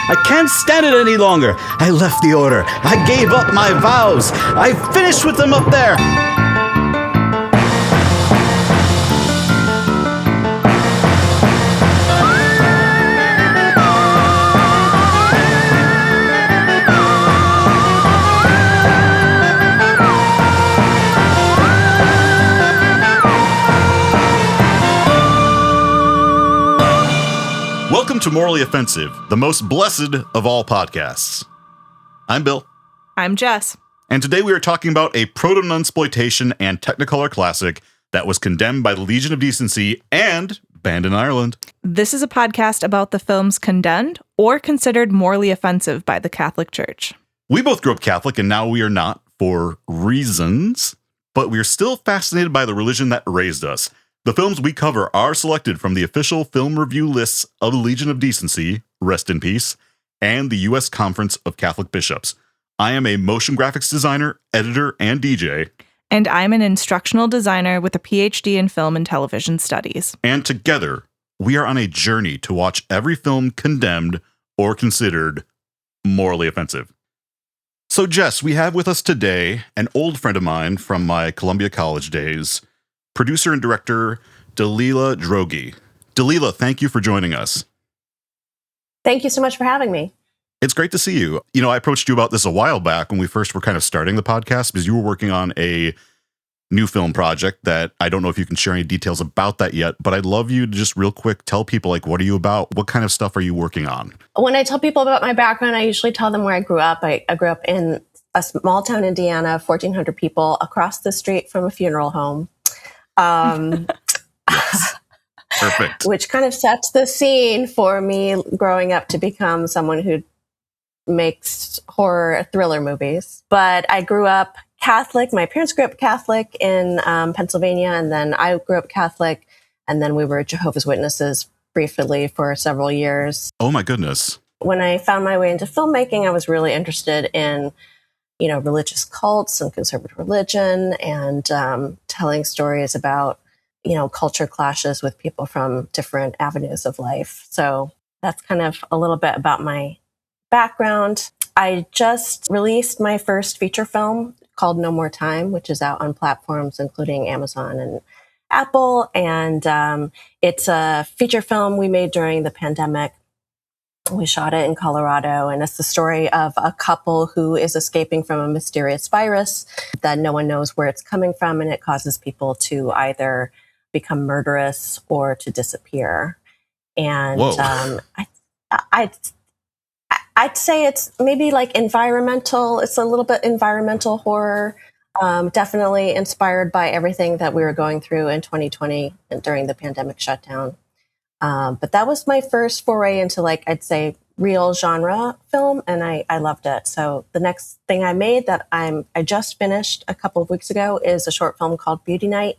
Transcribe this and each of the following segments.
I can't stand it any longer. I left the order. I gave up my vows. I finished with them up there. Welcome to Morally Offensive, the most blessed of all podcasts. I'm Bill. I'm Jess. And today we are talking about a proto-Nunsploitation and Technicolor classic that was condemned by the Legion of Decency and banned in Ireland. This is a podcast about the films condemned or considered morally offensive by the Catholic Church. We both grew up Catholic, and now we are not for reasons, but we are still fascinated by the religion that raised us. The films we cover are selected from the official film review lists of the Legion of Decency, rest in peace, and the U.S. Conference of Catholic Bishops. I am a motion graphics designer, editor, and DJ. And I'm an instructional designer with a PhD in film and television studies. And together, we are on a journey to watch every film condemned or considered morally offensive. So, Jess, we have with us today an old friend of mine from my Columbia College days, producer and director Dalila Droege. Dalila, thank you for joining us. Thank you so much for having me. It's great to see you. You know, I approached you about this a while back when we first were kind of starting the podcast because you were working on a new film project that I don't know if you can share any details about that yet, but I'd love you to just real quick tell people, like, what are you about? What kind of stuff are you working on? When I tell people about my background, I usually tell them where I grew up. I grew up in a small town, Indiana, 1,400 people across the street from a funeral home. Yes. Perfect. Which kind of sets the scene for me growing up to become someone who makes horror thriller movies. But I grew up Catholic. My parents grew up Catholic in Pennsylvania, and then I grew up Catholic, and then we were Jehovah's Witnesses briefly for several years. Oh my goodness. When I found my way into filmmaking, I was really interested in religious cults and conservative religion and telling stories about, culture clashes with people from different avenues of life. So that's kind of a little bit about my background. I just released my first feature film called No More Time, which is out on platforms including Amazon and Apple. And it's a feature film we made during the pandemic. We shot it in Colorado, and it's the story of a couple who is escaping from a mysterious virus that no one knows where it's coming from, and it causes people to either become murderous or to disappear. And I'd say it's maybe like environmental. It's a little bit environmental horror, definitely inspired by everything that we were going through in 2020 and during the pandemic shutdown. But that was my first foray into, I'd say, real genre film, and I loved it. So the next thing I made that I just finished a couple of weeks ago is a short film called Beauty Night,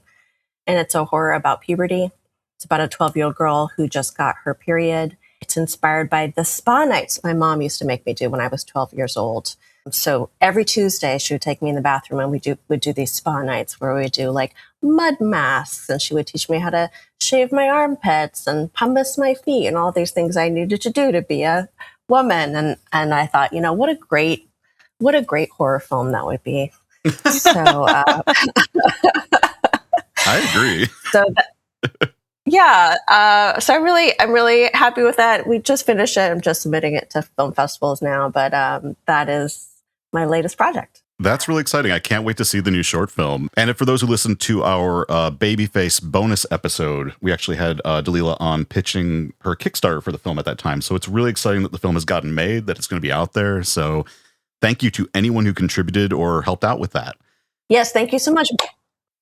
and it's a horror about puberty. It's about a 12-year-old girl who just got her period. It's inspired by the spa nights my mom used to make me do when I was 12 years old. So every Tuesday, she would take me in the bathroom and we'd do these spa nights where we do mud masks, and she would teach me how to shave my armpits and pumice my feet and all these things I needed to do to be a woman. And I thought, what a great horror film that would be. So I agree. So I'm really happy with that. We just finished it. I'm just submitting it to film festivals now, but that is my latest project. That's really exciting. I can't wait to see the new short film. And for those who listened to our Babyface bonus episode, we actually had Dalila on pitching her Kickstarter for the film at that time. So it's really exciting that the film has gotten made, that it's going to be out there. So thank you to anyone who contributed or helped out with that. Yes, thank you so much.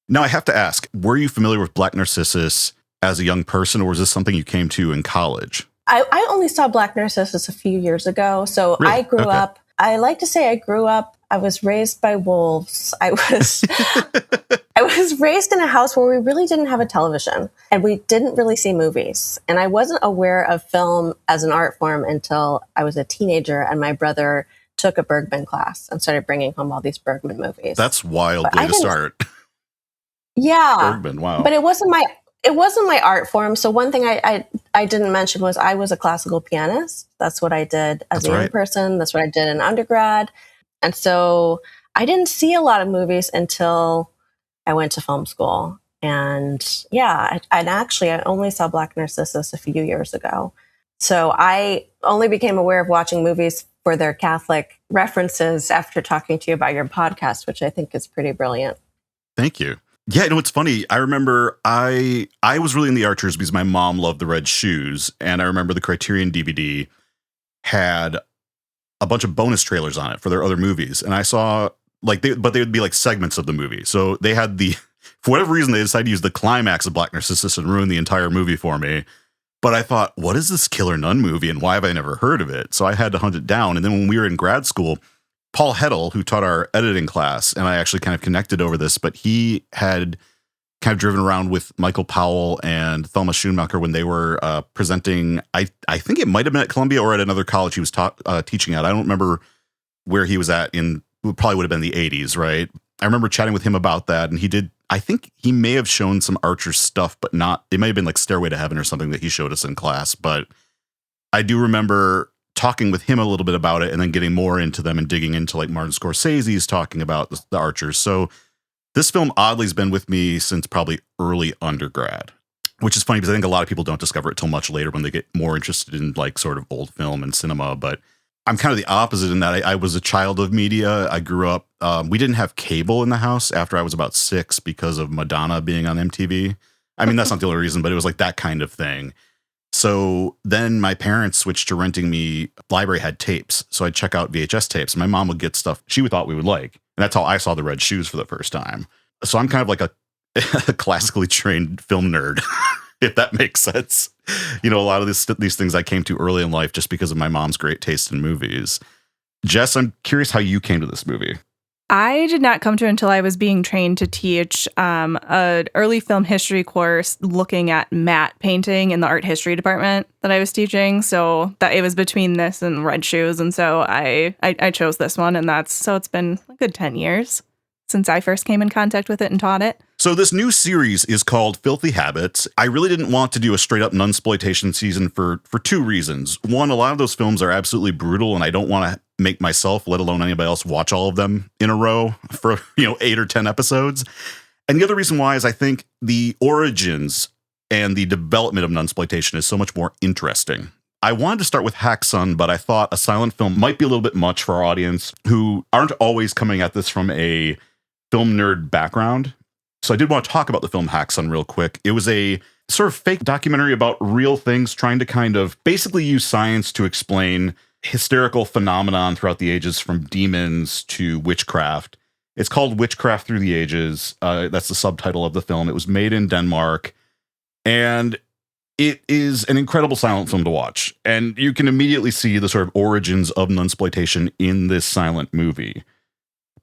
Now, I have to ask, were you familiar with Black Narcissus as a young person, or was this something you came to in college? I only saw Black Narcissus a few years ago. So really? I grew up, I like to say I was raised by wolves. I was raised in a house where we really didn't have a television and we didn't really see movies. And I wasn't aware of film as an art form until I was a teenager and my brother took a Bergman class and started bringing home all these Bergman movies. That's wild way to start. Yeah. Bergman, wow. But it wasn't my art form. So one thing I didn't mention was I was a classical pianist. That's what I did as a young person. That's what I did in undergrad. And so I didn't see a lot of movies until I went to film school. And yeah, I only saw Black Narcissus a few years ago. So I only became aware of watching movies for their Catholic references after talking to you about your podcast, which I think is pretty brilliant. Thank you. Yeah, it's funny. I remember I was really in the Archers because my mom loved the Red Shoes, and I remember the Criterion DVD had a bunch of bonus trailers on it for their other movies, and I saw they would be like segments of the movie. So they had for whatever reason they decided to use the climax of Black Narcissus and ruin the entire movie for me. But I thought, what is this killer nun movie, and why have I never heard of it? So I had to hunt it down. And then when we were in grad school, Paul Heddle, who taught our editing class, and I actually kind of connected over this, but he had kind of driven around with Michael Powell and Thelma Schoonmaker when they were presenting. I think it might have been at Columbia or at another college he was teaching at. I don't remember where he was at it probably would have been the 80s, right? I remember chatting with him about that, and I think he may have shown some Archer stuff, but it may have been like Stairway to Heaven or something that he showed us in class. But I do remember talking with him a little bit about it and then getting more into them and digging into like Martin Scorsese's talking about the Archers. So this film oddly has been with me since probably early undergrad, which is funny because I think a lot of people don't discover it till much later when they get more interested in like sort of old film and cinema. But I'm kind of the opposite in that I was a child of media. I grew up, we didn't have cable in the house after I was about 6 because of Madonna being on MTV. I mean, that's not the only reason, but it was like that kind of thing. So then my parents switched to renting me. Library had tapes, so I'd check out VHS tapes. My mom would get stuff she thought we would like. And that's how I saw the Red Shoes for the first time. So I'm kind of like a classically trained film nerd, if that makes sense. A lot of these things I came to early in life just because of my mom's great taste in movies. Jess, I'm curious how you came to this movie. I did not come to it until I was being trained to teach an early film history course looking at matte painting in the art history department that I was teaching. So that it was between this and Red Shoes. And so I chose this one. And it's been a good 10 years since I first came in contact with it and taught it. So this new series is called Filthy Habits. I really didn't want to do a straight up Nunsploitation season for 2 reasons. One, a lot of those films are absolutely brutal, and I don't want to make myself, let alone anybody else, watch all of them in a row for 8 or 10 episodes. And the other reason why is I think the origins and the development of Nunsploitation is so much more interesting. I wanted to start with Hackson, but I thought a silent film might be a little bit much for our audience who aren't always coming at this from a film nerd background. So I did want to talk about the film Hackson real quick. It was a sort of fake documentary about real things, trying to kind of basically use science to explain hysterical phenomenon throughout the ages, from demons to witchcraft. It's called Witchcraft Through the Ages. That's the subtitle of the film. It was made in Denmark, and it is an incredible silent film to watch. And you can immediately see the sort of origins of Nunsploitation in this silent movie.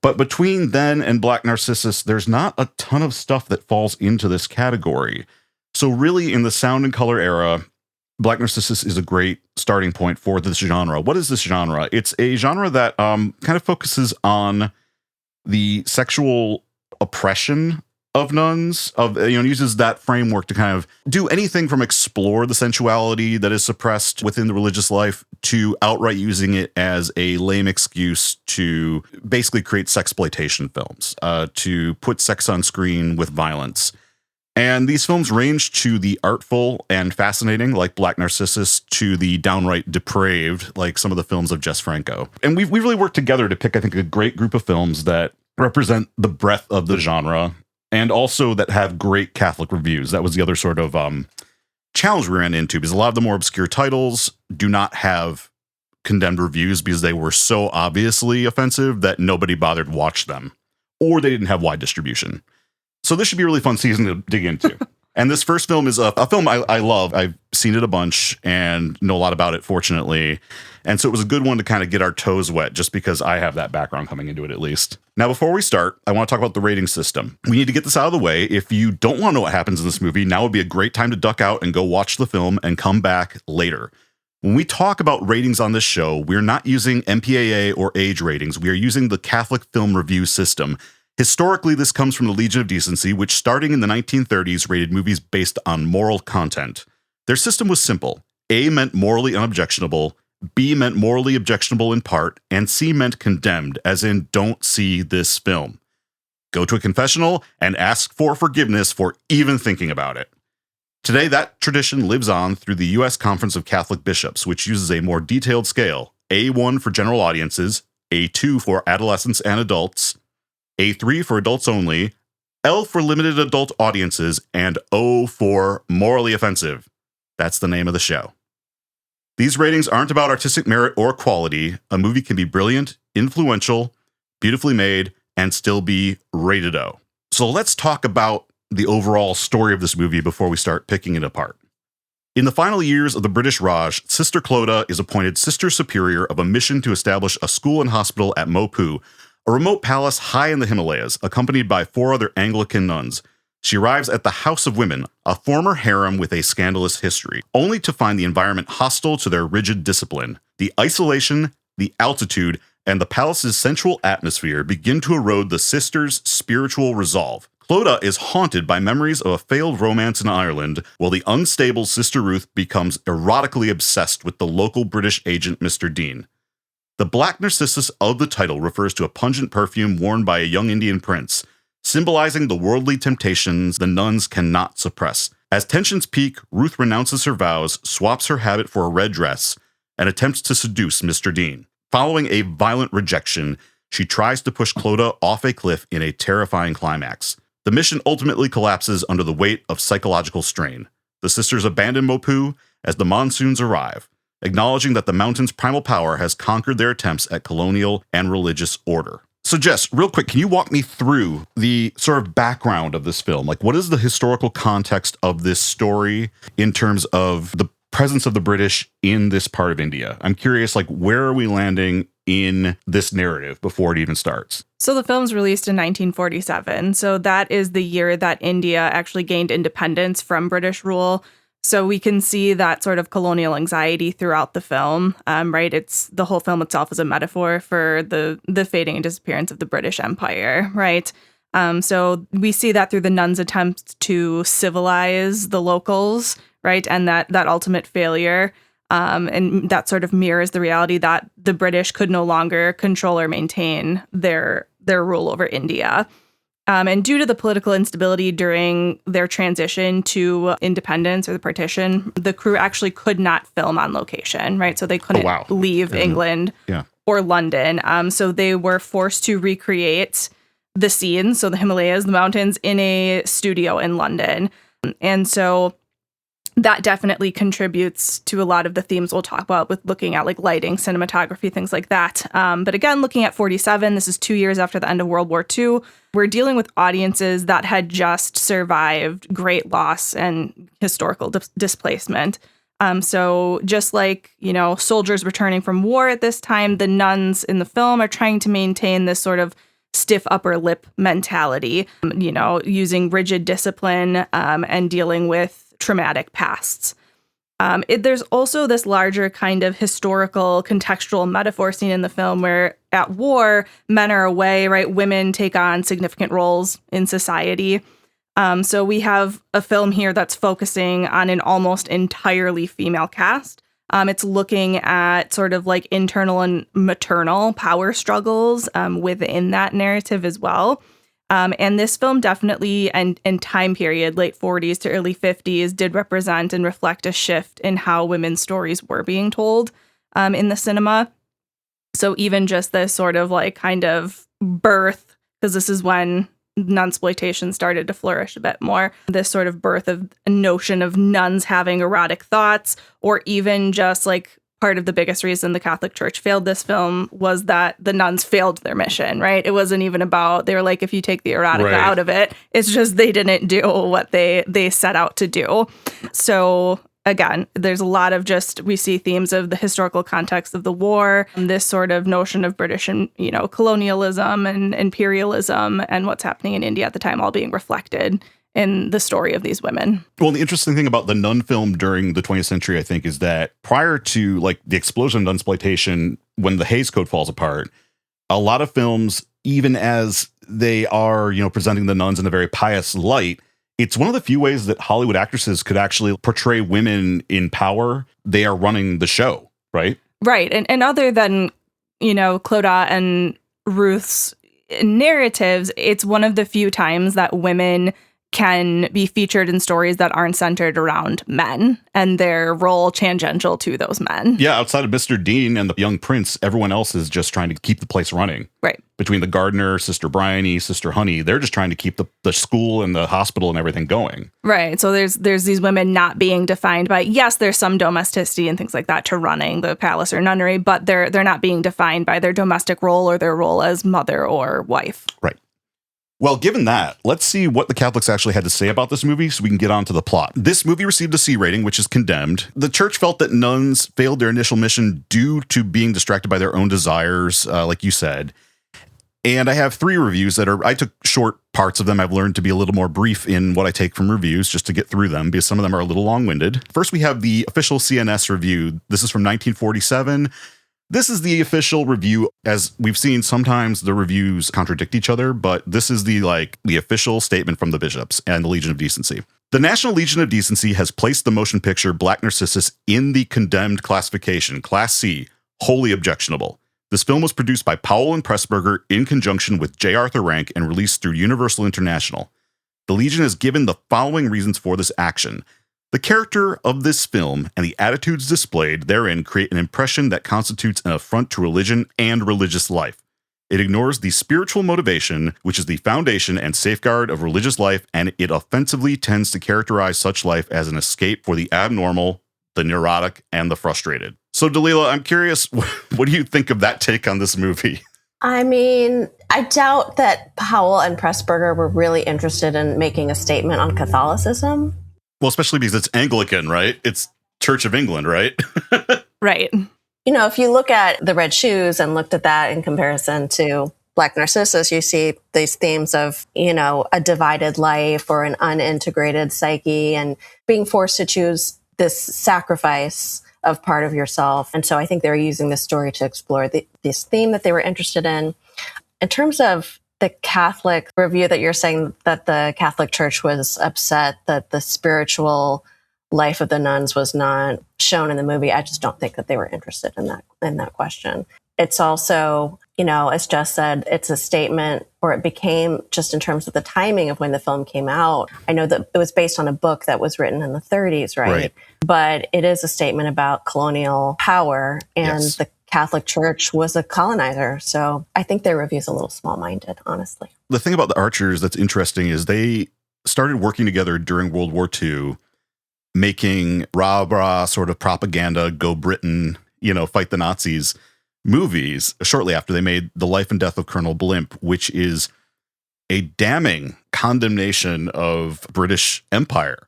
But between then and Black Narcissus, there's not a ton of stuff that falls into this category. So really, in the sound and color era, Black Narcissus is a great starting point for this genre. What is this genre? It's a genre that kind of focuses on the sexual oppression of nuns, uses that framework to kind of do anything from explore the sensuality that is suppressed within the religious life to outright using it as a lame excuse to basically create sexploitation films, to put sex on screen with violence. And these films range to the artful and fascinating, like Black Narcissus, to the downright depraved, like some of the films of Jess Franco. And we've really worked together to pick, I think, a great group of films that represent the breadth of the genre, and also that have great Catholic reviews. That was the other sort of challenge we ran into, because a lot of the more obscure titles do not have condemned reviews because they were so obviously offensive that nobody bothered to watch them, or they didn't have wide distribution. So this should be a really fun season to dig into. And this first film is a film I love. I've seen it a bunch and know a lot about it, fortunately. And so it was a good one to kind of get our toes wet, just because I have that background coming into it, at least. Now, before we start, I want to talk about the rating system. We need to get this out of the way. If you don't want to know what happens in this movie, now would be a great time to duck out and go watch the film and come back later. When we talk about ratings on this show, we're not using MPAA or age ratings. We are using the Catholic Film Review System. Historically, this comes from the Legion of Decency, which starting in the 1930s rated movies based on moral content. Their system was simple. A meant morally unobjectionable, B meant morally objectionable in part, and C meant condemned, as in don't see this film. Go to a confessional and ask for forgiveness for even thinking about it. Today, that tradition lives on through the U.S. Conference of Catholic Bishops, which uses a more detailed scale, A1 for general audiences, A2 for adolescents and adults, A3 for adults only, L for limited adult audiences, and O for morally offensive. That's the name of the show. These ratings aren't about artistic merit or quality. A movie can be brilliant, influential, beautifully made, and still be rated O. So let's talk about the overall story of this movie before we start picking it apart. In the final years of the British Raj, Sister Clodagh is appointed Sister Superior of a mission to establish a school and hospital at Mopu, a remote palace high in the Himalayas, accompanied by 4 other Anglican nuns. She arrives at the House of Women, a former harem with a scandalous history, only to find the environment hostile to their rigid discipline. The isolation, the altitude, and the palace's sensual atmosphere begin to erode the sisters' spiritual resolve. Clodagh is haunted by memories of a failed romance in Ireland, while the unstable Sister Ruth becomes erotically obsessed with the local British agent Mr. Dean. The Black Narcissus of the title refers to a pungent perfume worn by a young Indian prince, symbolizing the worldly temptations the nuns cannot suppress. As tensions peak, Ruth renounces her vows, swaps her habit for a red dress, and attempts to seduce Mr. Dean. Following a violent rejection, she tries to push Clodagh off a cliff in a terrifying climax. The mission ultimately collapses under the weight of psychological strain. The sisters abandon Mopu as the monsoons arrive, acknowledging that the mountain's primal power has conquered their attempts at colonial and religious order. So Jess, real quick, can you walk me through the sort of background of this film? Like, what is the historical context of this story in terms of the presence of the British in this part of India? I'm curious, like, where are we landing in this narrative before it even starts? So the film's released in 1947. So that is the year that India actually gained independence from British rule. So we can see that sort of colonial anxiety throughout the film, right? It's the whole film itself is a metaphor for the fading and disappearance of the British Empire, right? So we see that through the nuns' attempts to civilize the locals, right? And that ultimate failure. And that sort of mirrors the reality that the British could no longer control or maintain their rule over India. And due to the political instability during their transition to independence or the partition, the crew actually could not film on location, right? So they couldn't leave England or London. So they were forced to recreate the scenes, so the Himalayas, the mountains, in a studio in London. And so that definitely contributes to a lot of the themes we'll talk about with looking at like lighting, cinematography, things like that. But again, looking at 47, this is 2 years after the end of World War II. We're dealing with audiences that had just survived great loss and historical displacement. So just like, soldiers returning from war at this time, the nuns in the film are trying to maintain this sort of stiff upper lip mentality, using rigid discipline and dealing with traumatic pasts. There's also this larger kind of historical contextual metaphor scene in the film where at war, men are away, right? Women take on significant roles in society. So we have a film here that's focusing on an almost entirely female cast. It's looking at sort of like internal and maternal power struggles within that narrative as well. And this film definitely, and time period, late 40s to early 50s, did represent and reflect a shift in how women's stories were being told in the cinema. So even just this sort of like kind of birth, because this is when nunsploitation started to flourish a bit more, this sort of birth of a notion of nuns having erotic thoughts, or even just like part of the biggest reason the Catholic Church failed this film was that the nuns failed their mission, right? It wasn't even about, they were like, if you take the erotica out of it, it's just they didn't do what they set out to do. So again, there's a lot of we see themes of the historical context of the war, this sort of notion of British and, colonialism and imperialism and what's happening in India at the time all being reflected in the story of these women. Well, the interesting thing about the nun film during the 20th century, I think, is that prior to like the explosion of nunsploitation, when the Hays Code falls apart, a lot of films, even as they are, presenting the nuns in a very pious light, It's one of the few ways that Hollywood actresses could actually portray women in power. They are running the show, right? Right. And other than, Clodagh and Ruth's narratives, it's one of the few times that women can be featured in stories that aren't centered around men and their role tangential to those men. Yeah, outside of Mr. Dean and the young prince, everyone else is just trying to keep the place running. Right. Between the gardener, Sister Bryony, Sister Honey, they're just trying to keep the school and the hospital and everything going. Right. So there's these women not being defined by, yes, there's some domesticity and things like that to running the palace or nunnery, but they're not being defined by their domestic role or their role as mother or wife. Right. Well, given that, let's see what the Catholics actually had to say about this movie so we can get on to the plot. This movie received a C rating, which is condemned. The church felt that nuns failed their initial mission due to being distracted by their own desires, like you said. And I have 3 reviews I took short parts of them. I've learned to be a little more brief in what I take from reviews just to get through them because some of them are a little long-winded. First, we have the official CNS review. This is from 1947. This is the official review. As we've seen, sometimes the reviews contradict each other, but this is the official statement from the bishops and the Legion of Decency. The National Legion of Decency has placed the motion picture Black Narcissus in the condemned classification, Class C, wholly objectionable. This film was produced by Powell and Pressburger in conjunction with J. Arthur Rank and released through Universal International. The Legion has given the following reasons for this action. The character of this film and the attitudes displayed therein create an impression that constitutes an affront to religion and religious life. It ignores the spiritual motivation, which is the foundation and safeguard of religious life, and it offensively tends to characterize such life as an escape for the abnormal, the neurotic, and the frustrated. So, Dalila, I'm curious, what do you think of that take on this movie? I mean, I doubt that Powell and Pressburger were really interested in making a statement on Catholicism. Well, especially because it's Anglican, right? It's Church of England, right? Right. If you look at The Red Shoes and looked at that in comparison to Black Narcissus, you see these themes of, a divided life or an unintegrated psyche and being forced to choose this sacrifice of part of yourself. And so I think they were using this story to explore this theme that they were interested in. In terms of the Catholic review that you're saying that the Catholic Church was upset that the spiritual life of the nuns was not shown in the movie, I just don't think that they were interested in that question. It's also, as Jess said, it's a statement, or it became, just in terms of the timing of when the film came out. I know that it was based on a book that was written in the 30s, right? But it is a statement about colonial power, and the Catholic Church was a colonizer. So I think their review is a little small-minded, honestly. The thing about the Archers that's interesting is they started working together during World War II, making rah-rah sort of propaganda, go Britain, fight the Nazis movies shortly after they made The Life and Death of Colonel Blimp, which is a damning condemnation of British Empire,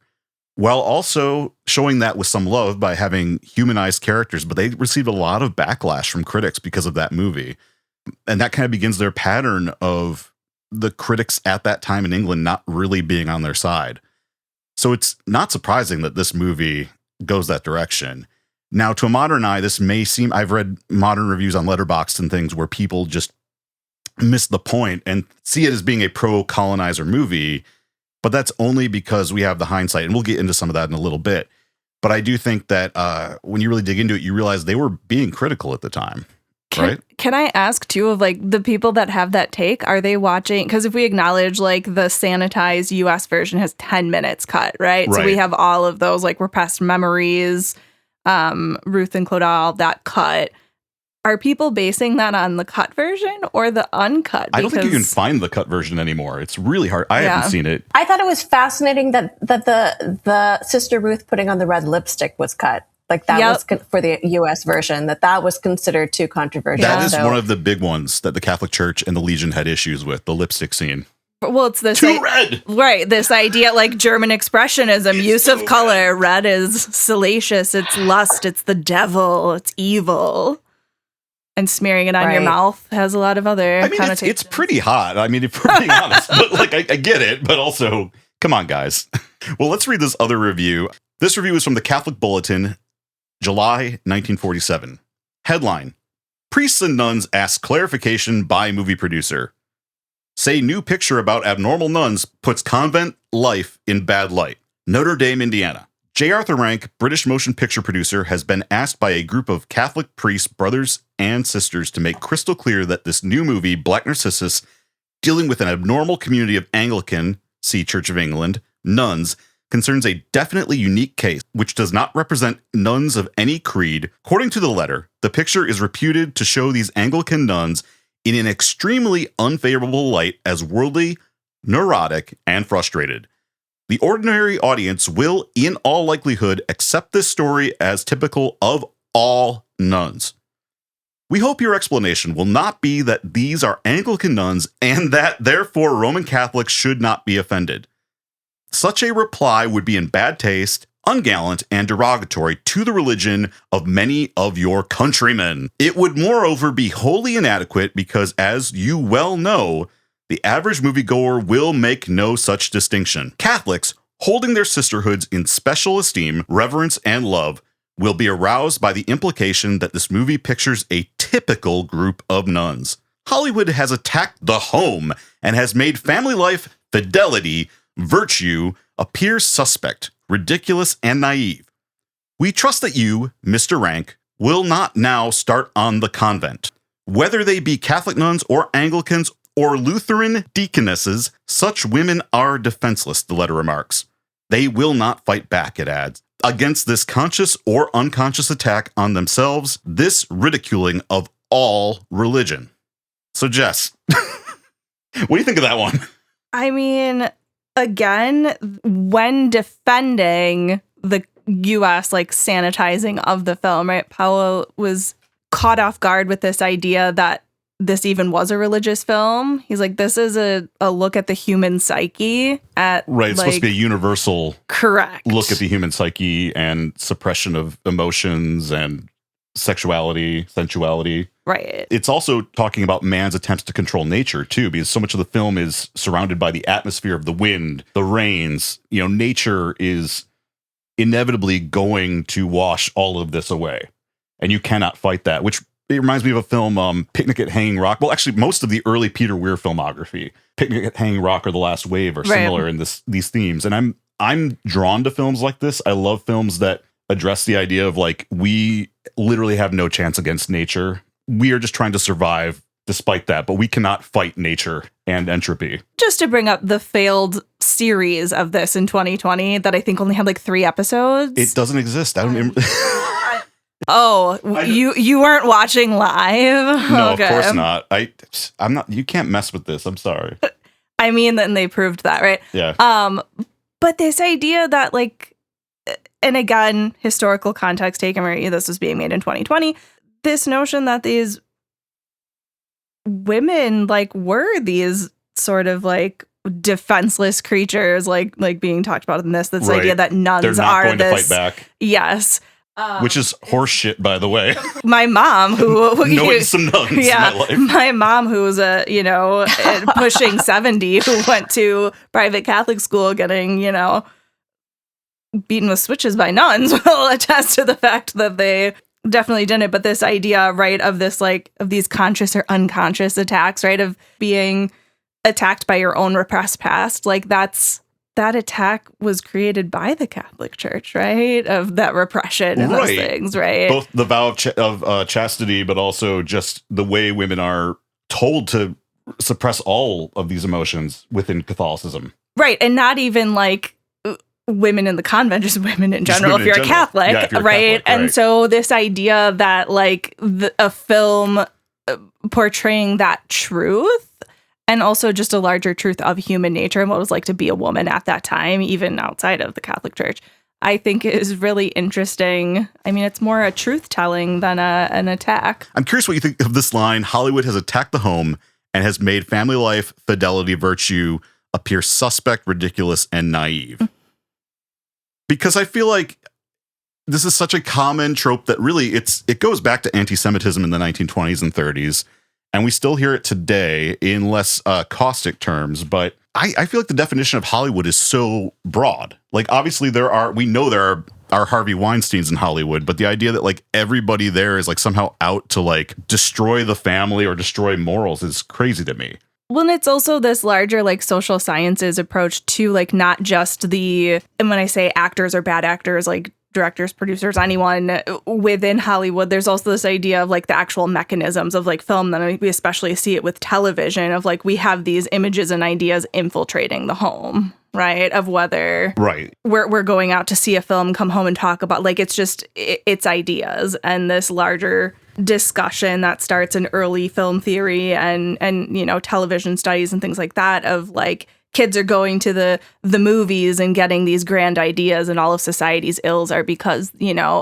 while also showing that with some love by having humanized characters. But they received a lot of backlash from critics because of that movie. And that kind of begins their pattern of the critics at that time in England not really being on their side. So it's not surprising that this movie goes that direction. Now, to a modern eye, this may seem, I've read modern reviews on Letterboxd and things where people just miss the point and see it as being a pro-colonizer movie, but that's only because we have the hindsight, and we'll get into some of that in a little bit. But I do think that when you really dig into it, you realize they were being critical at the time, right? Can I ask, too, of the people that have that take, are they watching? Because if we acknowledge the sanitized US version has 10 minutes cut, right? So we have all of those repressed memories, Ruth and Clodagh, all that cut. Are people basing that on the cut version or the uncut? I don't think you can find the cut version anymore. It's really hard. I haven't seen it. I thought it was fascinating that the Sister Ruth putting on the red lipstick was cut. Was for the U.S. version, that was considered too controversial. That is one of the big ones that the Catholic Church and the Legion had issues with, the lipstick scene. Well, it's this too red. Right. This idea German expressionism, use of color. Red is salacious. It's lust. It's the devil. It's evil. And smearing it on your mouth has a lot of other connotations. It's pretty hot. I mean, if we're being honest, but I get it, but also, come on, guys. Well, let's read this other review. This review is from the Catholic Bulletin, July 1947. Headline: Priests and nuns ask clarification by movie producer. say new picture about abnormal nuns puts convent life in bad light. Notre Dame, Indiana. J. Arthur Rank, British motion picture producer, has been asked by a group of Catholic priests, brothers, and sisters to make crystal clear that this new movie, Black Narcissus, dealing with an abnormal community of Anglican, see Church of England, nuns, concerns a definitely unique case, which does not represent nuns of any creed. According to the letter, the picture is reputed to show these Anglican nuns in an extremely unfavorable light as worldly, neurotic, and frustrated. The ordinary audience will, in all likelihood, accept this story as typical of all nuns. We hope your explanation will not be that these are Anglican nuns and that, therefore, Roman Catholics should not be offended. Such a reply would be in bad taste, ungallant, and derogatory to the religion of many of your countrymen. It would, moreover, be wholly inadequate because, as you well know, the average moviegoer will make no such distinction. Catholics, holding their sisterhoods in special esteem, reverence, and love, will be aroused by the implication that this movie pictures a typical group of nuns. Hollywood has attacked the home and has made family life, fidelity, virtue appear suspect, ridiculous, and naive. We trust that you, Mr. Rank, will not now start on the convent. Whether they be Catholic nuns or Anglicans or Lutheran deaconesses, such women are defenseless, the letter remarks. They will not fight back, it adds, against this conscious or unconscious attack on themselves, this ridiculing of all religion. So, Jess, what do you think of that one? I mean, again, when defending the U.S. sanitizing of the film, right, Powell was caught off guard with this idea that this even was a religious film. He's like, this is a look at the human psyche. Right, it's supposed to be a universal correct look at the human psyche and suppression of emotions and sexuality, sensuality. Right. It's also talking about man's attempts to control nature, too, because so much of the film is surrounded by the atmosphere of the wind, the rains. Nature is inevitably going to wash all of this away. And you cannot fight that, which it reminds me of a film, Picnic at Hanging Rock. Well, actually, most of the early Peter Weir filmography, Picnic at Hanging Rock or The Last Wave, are similar in these themes. And I'm drawn to films like this. I love films that address the idea of we literally have no chance against nature. We are just trying to survive despite that, but we cannot fight nature and entropy. Just to bring up the failed series of this in 2020 that I think only had 3 episodes. It doesn't exist. I don't. Oh, you weren't watching live? No, okay. Of course not. I'm not. You can't mess with this. I'm sorry. I mean, then they proved that, right? Yeah. But this idea that and again, historical context taken, where this was being made in 2020, this notion that these women were these sort of defenseless creatures, being talked about in this. This right. idea that nuns They're not are going this. To fight back. Yes. Which is horseshit, by the way. My mom, who knowing some nuns in my life. My mom, who was pushing 70, who went to private Catholic school, getting beaten with switches by nuns, will attest to the fact that they definitely didn't. But this idea, right, of this of these conscious or unconscious attacks, right, of being attacked by your own repressed past, that attack was created by the Catholic Church, right? Of that repression and those things, right? Both the vow of chastity, but also just the way women are told to suppress all of these emotions within Catholicism. Right. And not even women in the convent, just women in general, if you're a Catholic, yeah, if you're right? Catholic, and so this idea that a film portraying that truth, and also just a larger truth of human nature and what it was like to be a woman at that time, even outside of the Catholic Church, I think is really interesting. I mean, it's more a truth-telling than an attack. I'm curious what you think of this line: Hollywood has attacked the home and has made family life, fidelity, virtue appear suspect, ridiculous, and naive. Because I feel like this is such a common trope that really it goes back to anti-Semitism in the 1920s and 30s. And we still hear it today in less caustic terms, but I feel like the definition of Hollywood is so broad. Obviously we know there are Harvey Weinsteins in Hollywood, but the idea that everybody there is somehow out to destroy the family or destroy morals is crazy to me. Well, and it's also this larger like social sciences approach to like not just and when I say actors or bad actors, like directors, producers, anyone within Hollywood, there's also this idea of like the actual mechanisms of like film. Then we especially see it with television of like we have these images and ideas infiltrating the home, right? Of whether we're going out to see a film, come home and talk about like it's ideas and this larger discussion that starts in early film theory and television studies and things like that of like kids are going to the movies and getting these grand ideas, and all of society's ills are because,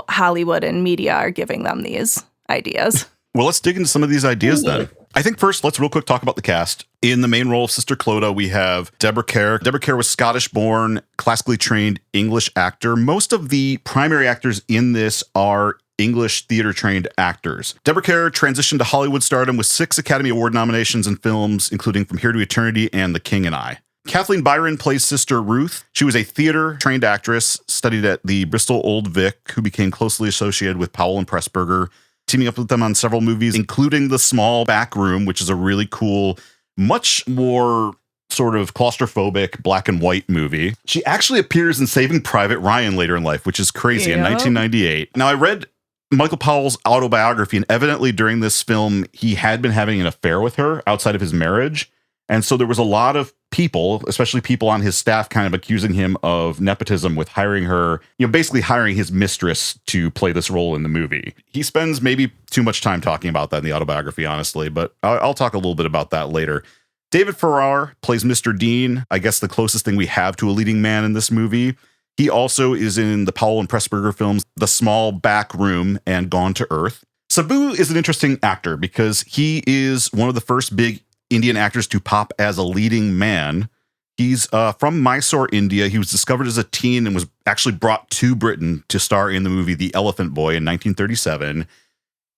Hollywood and media are giving them these ideas. Well, let's dig into some of these ideas then. I think first, let's real quick talk about the cast. In the main role of Sister Clodagh, we have Deborah Kerr. Deborah Kerr was Scottish-born, classically trained English actor. Most of the primary actors in this are English theater-trained actors. Deborah Kerr transitioned to Hollywood stardom with 6 Academy Award nominations in films, including From Here to Eternity and The King and I. Kathleen Byron plays Sister Ruth. She was a theater-trained actress, studied at the Bristol Old Vic, who became closely associated with Powell and Pressburger, teaming up with them on several movies, including The Small Back Room, which is a really cool, much more sort of claustrophobic black and white movie. She actually appears in Saving Private Ryan later in life, which is crazy, in 1998. Now, I read Michael Powell's autobiography, and evidently during this film, he had been having an affair with her outside of his marriage. And so there was a lot of people, especially people on his staff, kind of accusing him of nepotism with hiring her, basically hiring his mistress to play this role in the movie. He spends maybe too much time talking about that in the autobiography, honestly, but I'll talk a little bit about that later. David Farrar plays Mr. Dean, I guess the closest thing we have to a leading man in this movie. He also is in the Powell and Pressburger films, The Small Back Room and Gone to Earth. Sabu is an interesting actor because he is one of the first big Indian actors to pop as a leading man. He's from Mysore, India. He was discovered as a teen and was actually brought to Britain to star in the movie The Elephant Boy in 1937.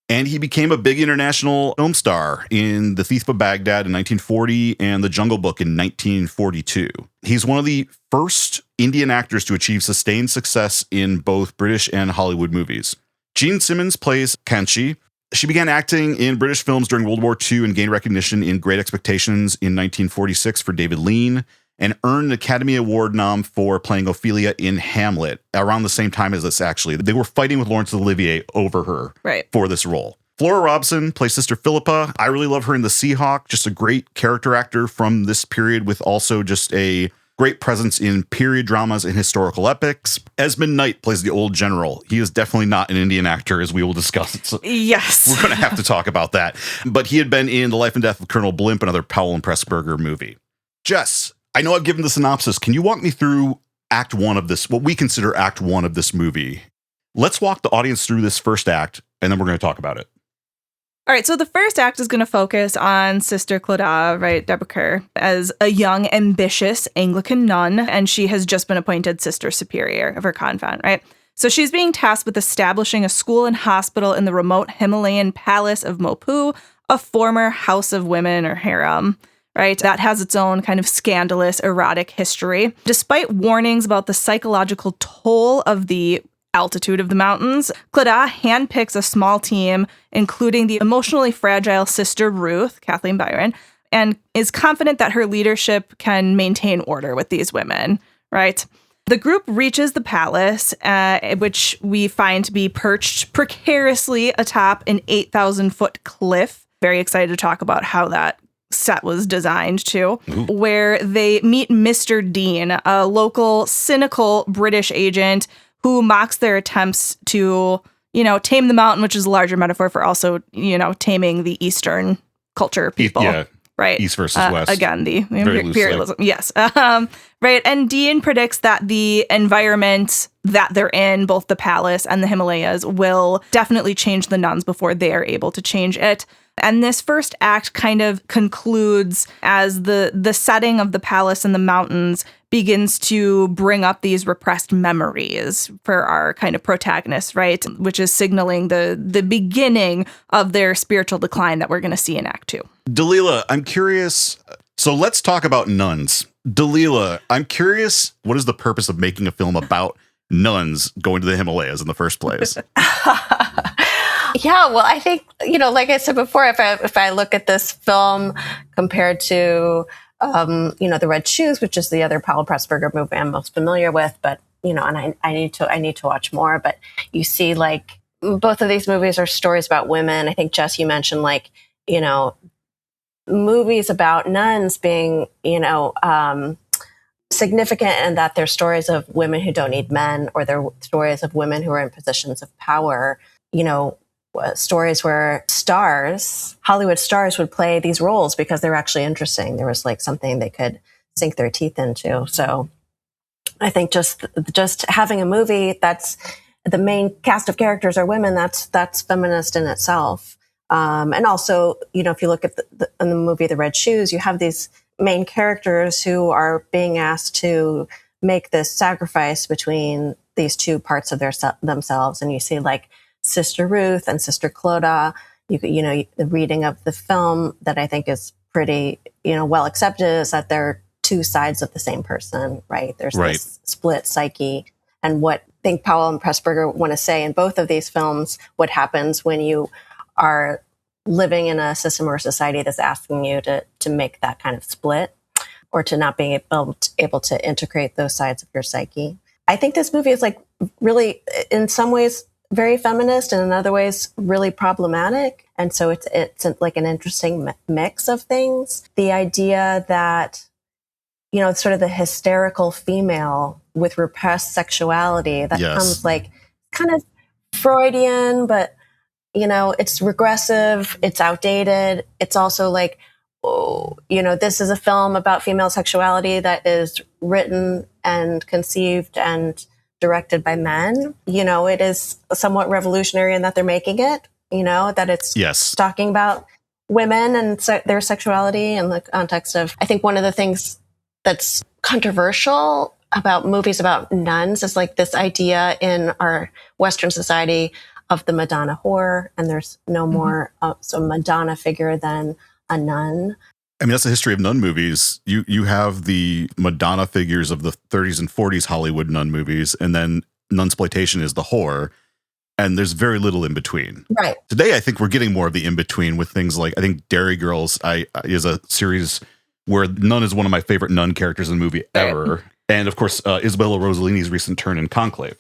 And he became a big international film star in The Thief of Baghdad in 1940 and The Jungle Book in 1942. He's one of the first Indian actors to achieve sustained success in both British and Hollywood movies. Jean Simmons plays Kanchi. She began acting in British films during World War II and gained recognition in Great Expectations in 1946 for David Lean, and earned an Academy Award nom for playing Ophelia in Hamlet around the same time as this, actually. They were fighting with Laurence Olivier over her for this role. Flora Robson plays Sister Philippa. I really love her in The Seahawk, just a great character actor from this period with also just a great presence in period dramas and historical epics. Esmond Knight plays the old general. He is definitely not an Indian actor, as we will discuss. So yes. We're going to have to talk about that. But he had been in The Life and Death of Colonel Blimp, another Powell and Pressburger movie. Jess, I know I've given the synopsis. Can you walk me through Act 1 of this, what we consider Act 1 of this movie? Let's walk the audience through this first act, and then we're going to talk about it. All right, so the first act is going to focus on Sister Clodagh, right, Deborah Kerr, as a young, ambitious Anglican nun, and she has just been appointed Sister Superior of her convent, right? So she's being tasked with establishing a school and hospital in the remote Himalayan palace of Mopu, a former house of women or harem, right? That has its own kind of scandalous, erotic history. Despite warnings about the psychological toll of the altitude of the mountains, Clodagh handpicks a small team, including the emotionally fragile Sister Ruth, Kathleen Byron, and is confident that her leadership can maintain order with these women, right? The group reaches the palace, which we find to be perched precariously atop an 8,000-foot cliff. Very excited to talk about how that set was designed too, where they meet Mr. Dean, a local cynical British agent who mocks their attempts to, tame the mountain, which is a larger metaphor for also, taming the Eastern culture people. Yeah. Right. East versus West. Again, the imperialism. Yes. Right. And Dean predicts that the environment that they're in, both the palace and the Himalayas, will definitely change the nuns before they are able to change it. And this first act kind of concludes as the setting of the palace and the mountains begins to bring up these repressed memories for our kind of protagonists, right? Which is signaling the beginning of their spiritual decline that we're going to see in Act 2. Dalila, I'm curious. So let's talk about nuns. Dalila, I'm curious, what is the purpose of making a film about nuns going to the Himalayas in the first place? Yeah, well, I think, like I said before, if I look at this film compared to, The Red Shoes, which is the other Powell Pressburger movie I'm most familiar with, but, and I need to watch more, but you see, like, both of these movies are stories about women. I think, Jess, you mentioned, like, movies about nuns being, significant, and that they're stories of women who don't need men, or they're stories of women who are in positions of power, stories where Hollywood stars would play these roles because they're actually interesting. There was like something they could sink their teeth into. So I think just having a movie that's the main cast of characters are women, that's feminist in itself. And also, if you look at in the movie The Red Shoes, you have these main characters who are being asked to make this sacrifice between these two parts of themselves. And you see like Sister Ruth and Sister Clodagh. The reading of the film that I think is pretty, well accepted is that they're two sides of the same person, right? There's this split psyche. And what I think Powell and Pressburger want to say in both of these films, what happens when you are living in a system or society that's asking you to make that kind of split, or to not being able to integrate those sides of your psyche. I think this movie is like really, in some ways, very feminist, and in other ways, really problematic. And so it's like an interesting mix of things. The idea that, it's sort of the hysterical female with repressed sexuality that comes like kind of Freudian, but it's regressive, it's outdated. It's also like, this is a film about female sexuality that is written and conceived and directed by men. It is somewhat revolutionary in that they're making it, that it's talking about women and their sexuality in the context of, I think one of the things that's controversial about movies about nuns is like this idea in our Western society of the Madonna whore, and there's no more Madonna figure than a nun. I mean, that's the history of nun movies. You have the Madonna figures of the 30s and 40s Hollywood nun movies, and then Nunsploitation is the whore, and there's very little in between. Right. Today, I think we're getting more of the in between with things like, I think Dairy Girls is a series where nun is one of my favorite nun characters in the movie ever, and of course, Isabella Rossellini's recent turn in Conclave.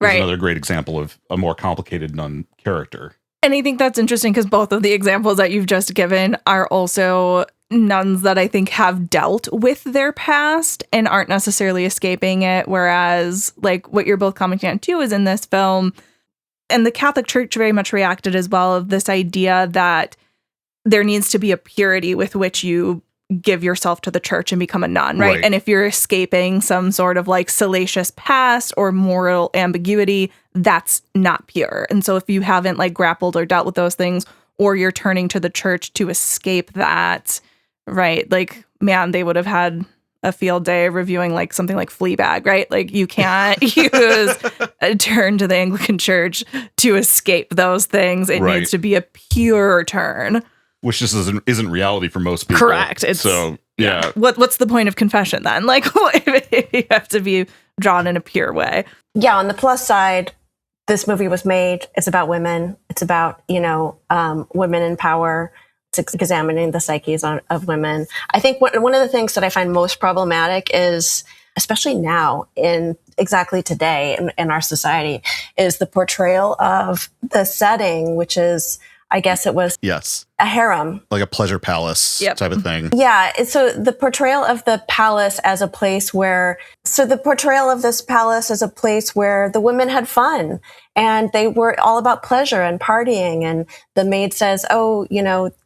Is another great example of a more complicated nun character. And I think that's interesting because both of the examples that you've just given are also nuns that I think have dealt with their past and aren't necessarily escaping it. Whereas, like, what you're both commenting on too is in this film, and the Catholic Church very much reacted as well, of this idea that there needs to be a purity with which you give yourself to the church and become a nun, right? And if you're escaping some sort of like salacious past or moral ambiguity, that's not pure. And so if you haven't like grappled or dealt with those things, or you're turning to the church to escape that, right? Like, man, they would have had a field day reviewing like something like Fleabag, right? Like, you can't use a turn to the Anglican Church to escape those things. It needs to be a pure turn. Which just isn't reality for most people. Correct. Yeah. What's the point of confession then? Like, you have to be drawn in a pure way. Yeah. On the plus side, this movie was made. It's about women. It's about, women in power. It's examining the psyches of women. I think one of the things that I find most problematic is, especially now in exactly today in our society, is the portrayal of the setting, which is, I guess it was a harem. Like a pleasure palace type of thing. Yeah. So the portrayal of the palace as a place where, the portrayal of this palace as a place where the women had fun and they were all about pleasure and partying. And the maid says, oh,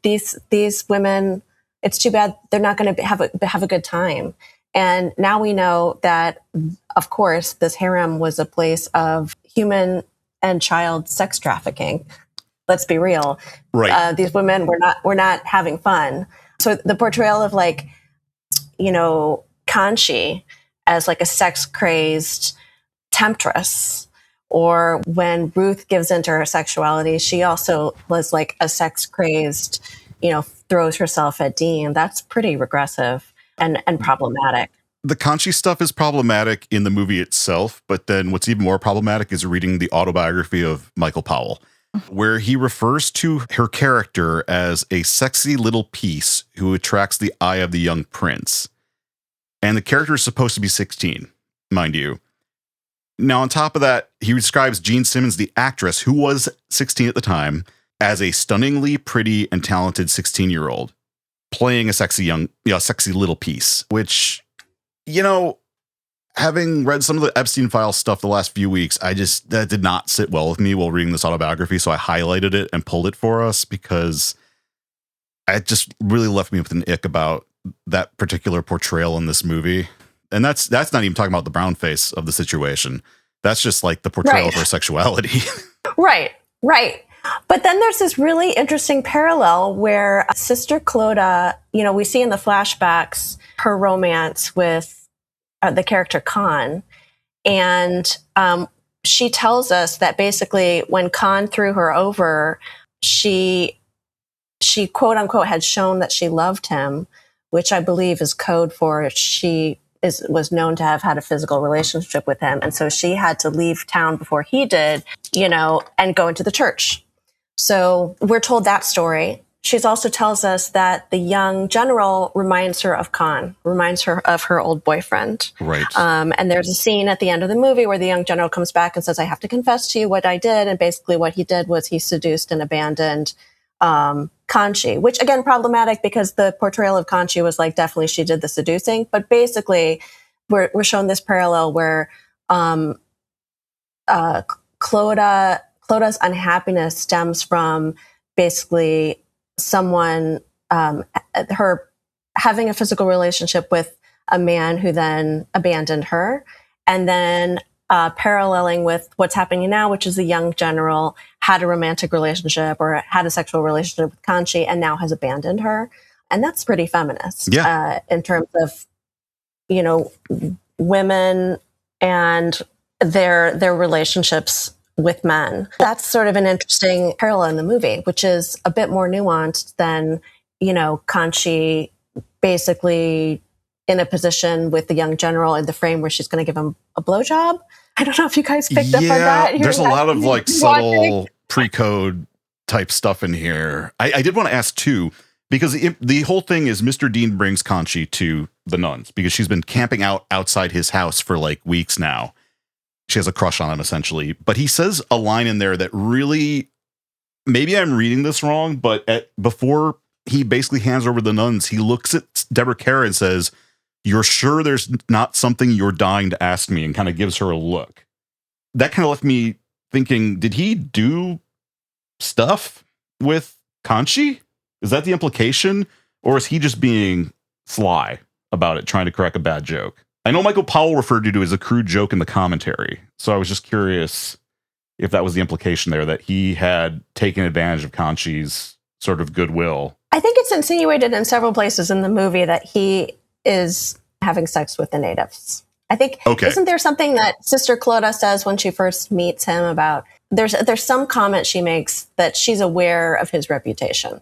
these women, it's too bad they're not going to have a good time. And now we know that, of course, this harem was a place of human and child sex trafficking. Let's be real. Right. These women were not having fun. So the portrayal of like, Conchi as like a sex crazed temptress, or when Ruth gives into her sexuality, she also was like a sex crazed, throws herself at Dean. That's pretty regressive and problematic. The Conchi stuff is problematic in the movie itself, but then what's even more problematic is reading the autobiography of Michael Powell. where he refers to her character as a sexy little piece who attracts the eye of the young prince. And the character is supposed to be 16, mind you. Now, on top of that, he describes Gene Simmons, the actress, who was 16 at the time, as a stunningly pretty and talented 16-year-old, playing a sexy little piece, which, having read some of the Epstein file stuff the last few weeks, that did not sit well with me while reading this autobiography. So I highlighted it and pulled it for us because it just really left me with an ick about that particular portrayal in this movie. And that's not even talking about the brown face of the situation. That's just like the portrayal of her sexuality. Right. But then there's this really interesting parallel where Sister Clodagh, we see in the flashbacks her romance with the character Khan. And she tells us that basically when Khan threw her over, she quote unquote had shown that she loved him, which I believe is code for was known to have had a physical relationship with him. And so she had to leave town before he did, and go into the church. So we're told that story. She also tells us that the young general reminds her of Khan, reminds her of her old boyfriend. Right. And there's a scene at the end of the movie where the young general comes back and says, I have to confess to you what I did. And basically what he did was he seduced and abandoned Kanchi, which again, problematic because the portrayal of Kanchi was like, definitely she did the seducing. But basically we're shown this parallel where Clodagh's unhappiness stems from basically someone, her having a physical relationship with a man who then abandoned her, and then paralleling with what's happening now, which is the young general had a romantic relationship or had a sexual relationship with Kanchi and now has abandoned her. And that's pretty feminist in terms of, women and their relationships with men. That's sort of an interesting parallel in the movie, which is a bit more nuanced than, Kanchi basically in a position with the young general in the frame where she's going to give him a blowjob. I don't know if you guys picked up on that. There's a lot of subtle pre-code type stuff in here. I did want to ask too, because the whole thing is Mr. Dean brings Kanchi to the nuns because she's been camping outside his house for weeks now. She has a crush on him, essentially. But he says a line in there that really, maybe I'm reading this wrong, but before he basically hands over the nuns, he looks at Deborah Kerr and says, "You're sure there's not something you're dying to ask me?" and kind of gives her a look. That kind of left me thinking, did he do stuff with Kanchi? Is that the implication? Or is he just being sly about it, trying to crack a bad joke? I know Michael Powell referred to it as a crude joke in the commentary. So I was just curious if that was the implication there, that he had taken advantage of Kanchi's sort of goodwill. I think it's insinuated in several places in the movie that he is having sex with the natives. I think, Isn't there something that Sister Clodagh says when she first meets him about, there's some comment she makes that she's aware of his reputation.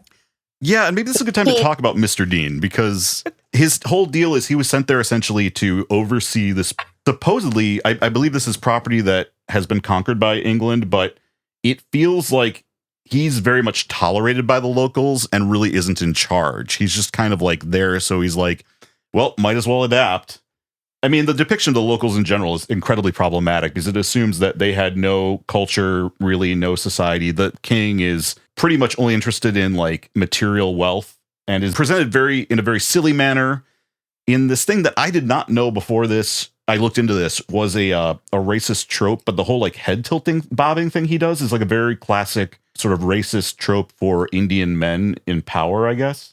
Yeah, and maybe this is a good time to talk about Mr. Dean, because his whole deal is he was sent there essentially to oversee this. Supposedly, I believe this is property that has been conquered by England, but it feels like he's very much tolerated by the locals and really isn't in charge. He's just kind of there, so he's well, might as well adapt. I mean, the depiction of the locals in general is incredibly problematic because it assumes that they had no culture, really no society. The king is pretty much only interested in material wealth and is presented in a very silly manner in this thing that I did not know before this. I looked into this was a racist trope, but the whole head tilting bobbing thing he does is a very classic sort of racist trope for Indian men in power, I guess.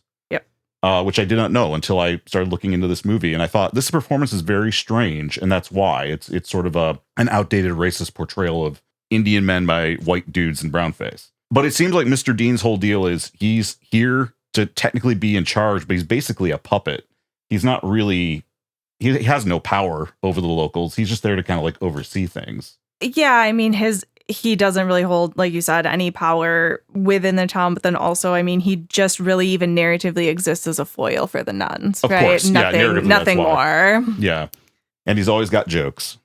Which I did not know until I started looking into this movie. And I thought this performance is very strange. And that's why it's sort of an outdated racist portrayal of Indian men by white dudes in brown face. But it seems like Mr. Dean's whole deal is he's here to technically be in charge, but he's basically a puppet. He's not really, he has no power over the locals. He's just there to kind of oversee things. Yeah, I mean, he doesn't really hold, like you said, any power within the town, but then also, I mean, he just really even narratively exists as a foil for the nuns, of right? Course. Nothing more. Yeah. And he's always got jokes.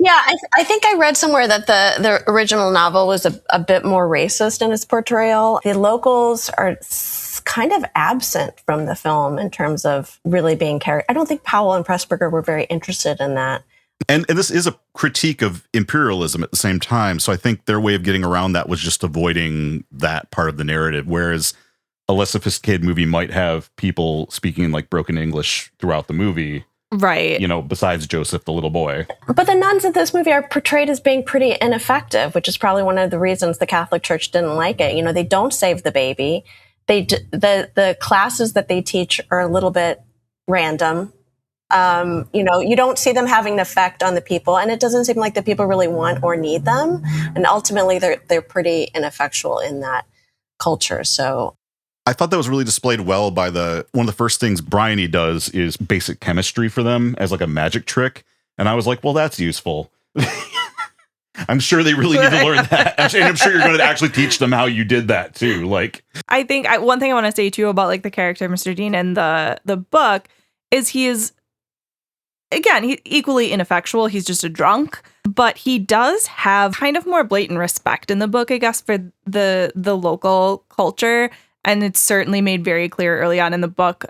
Yeah, I think I read somewhere that the original novel was a bit more racist in its portrayal. The locals are kind of absent from the film in terms of really being carried. I don't think Powell and Pressburger were very interested in that. And this is a critique of imperialism at the same time. So I think their way of getting around that was just avoiding that part of the narrative. Whereas a less sophisticated movie might have people speaking in like broken English throughout the movie. Right. Besides Joseph, the little boy. But the nuns in this movie are portrayed as being pretty ineffective, which is probably one of the reasons the Catholic Church didn't like it. They don't save the baby. The classes that they teach are a little bit random. You don't see them having an effect on the people, and it doesn't seem like the people really want or need them. And ultimately, they're pretty ineffectual in that culture. So I thought that was really displayed well by one of the first things Bryony does is basic chemistry for them as like a magic trick. And I was like, well, that's useful. I'm sure they really need to learn that. And I'm sure you're going to actually teach them how you did that too. Like, I think one thing I want to say too about like the character of Mr. Dean in the book is he's equally ineffectual. He's just a drunk, but he does have kind of more blatant respect in the book, I guess, for the local culture. And it's certainly made very clear early on in the book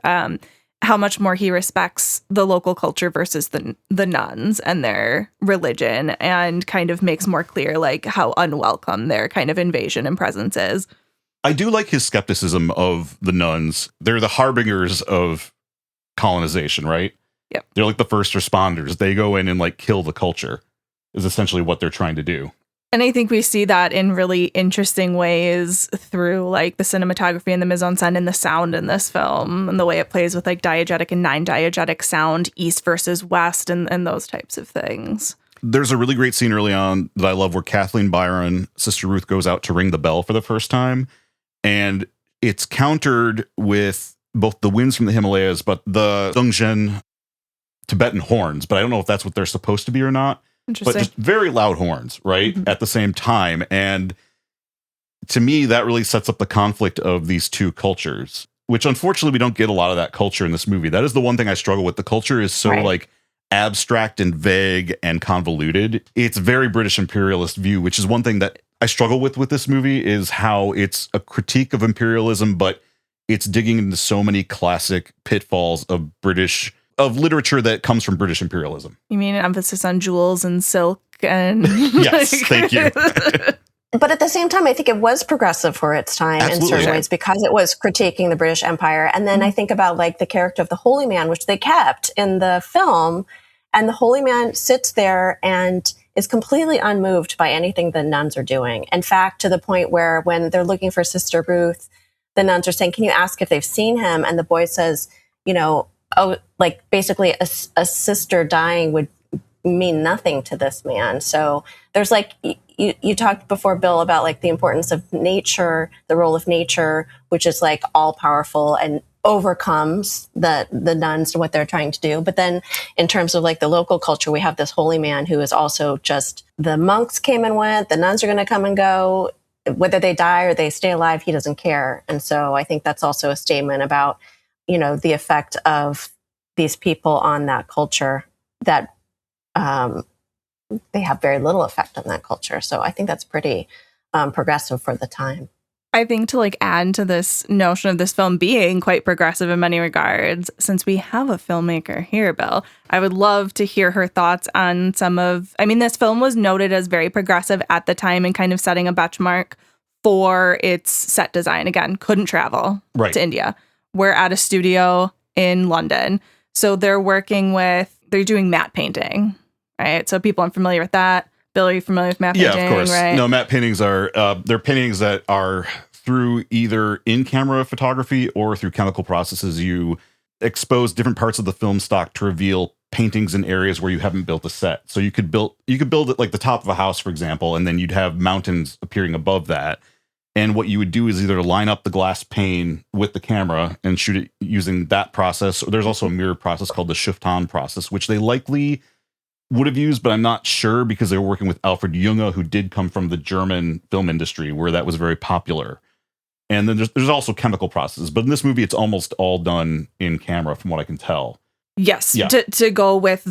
how much more he respects the local culture versus the nuns and their religion, and kind of makes more clear like how unwelcome their kind of invasion and presence is. I do like his skepticism of the nuns. They're the harbingers of colonization, right? Yep. They're like the first responders. They go in and like kill the culture is essentially what they're trying to do. And I think we see that in really interesting ways through like the cinematography and the mise en scène and the sound in this film, and the way it plays with like diegetic and non-diegetic sound, east versus west, and those types of things. There's a really great scene early on that I love where Kathleen Byron, Sister Ruth, goes out to ring the bell for the first time. And it's countered with both the winds from the Himalayas, but the Dungzhen Tibetan horns. But I don't know if that's what they're supposed to be or not. But just very loud horns, right? Mm-hmm. At the same time. And to me, that really sets up the conflict of these two cultures, which unfortunately we don't get a lot of that culture in this movie. That is the one thing I struggle with. The culture is so like abstract and vague and convoluted. It's very British imperialist view, which is one thing that I struggle with this movie, is how it's a critique of imperialism, but it's digging into so many classic pitfalls of literature that comes from British imperialism. You mean an emphasis on jewels and silk and... Yes, thank you. But at the same time, I think it was progressive for its time. Absolutely. In certain ways, because it was critiquing the British Empire. And then I think about like the character of the holy man, which they kept in the film. And the holy man sits there and is completely unmoved by anything the nuns are doing. In fact, to the point where when they're looking for Sister Ruth, the nuns are saying, can you ask if they've seen him? And the boy says, like basically a sister dying would mean nothing to this man. So there's like, you talked before, Bill, about like the importance of nature, the role of nature, which is like all powerful and overcomes the nuns and what they're trying to do. But then in terms of like the local culture, we have this holy man who is also just, the monks came and went, the nuns are going to come and go, whether they die or they stay alive, he doesn't care. And so I think that's also a statement about, the effect of these people on that culture, that they have very little effect on that culture. So I think that's pretty progressive for the time. I think to like add to this notion of this film being quite progressive in many regards, since we have a filmmaker here, Bill, I would love to hear her thoughts on this film was noted as very progressive at the time and kind of setting a benchmark for its set design. Again, couldn't travel to India. We're at a studio in London. So they're doing matte painting, right? So people aren't familiar with that. Bill, are you familiar with matte painting? Yeah, of course. Right? No, matte paintings they're paintings that are through either in-camera photography or through chemical processes. You expose different parts of the film stock to reveal paintings in areas where you haven't built a set. So you could build it like the top of a house, for example, and then you'd have mountains appearing above that. And what you would do is either line up the glass pane with the camera and shoot it using that process. Or there's also a mirror process called the Shifton process, which they likely would have used, but I'm not sure because they were working with Alfred Junge, who did come from the German film industry where that was very popular. And then there's also chemical processes. But in this movie, it's almost all done in camera from what I can tell. Yes, Yeah. to go with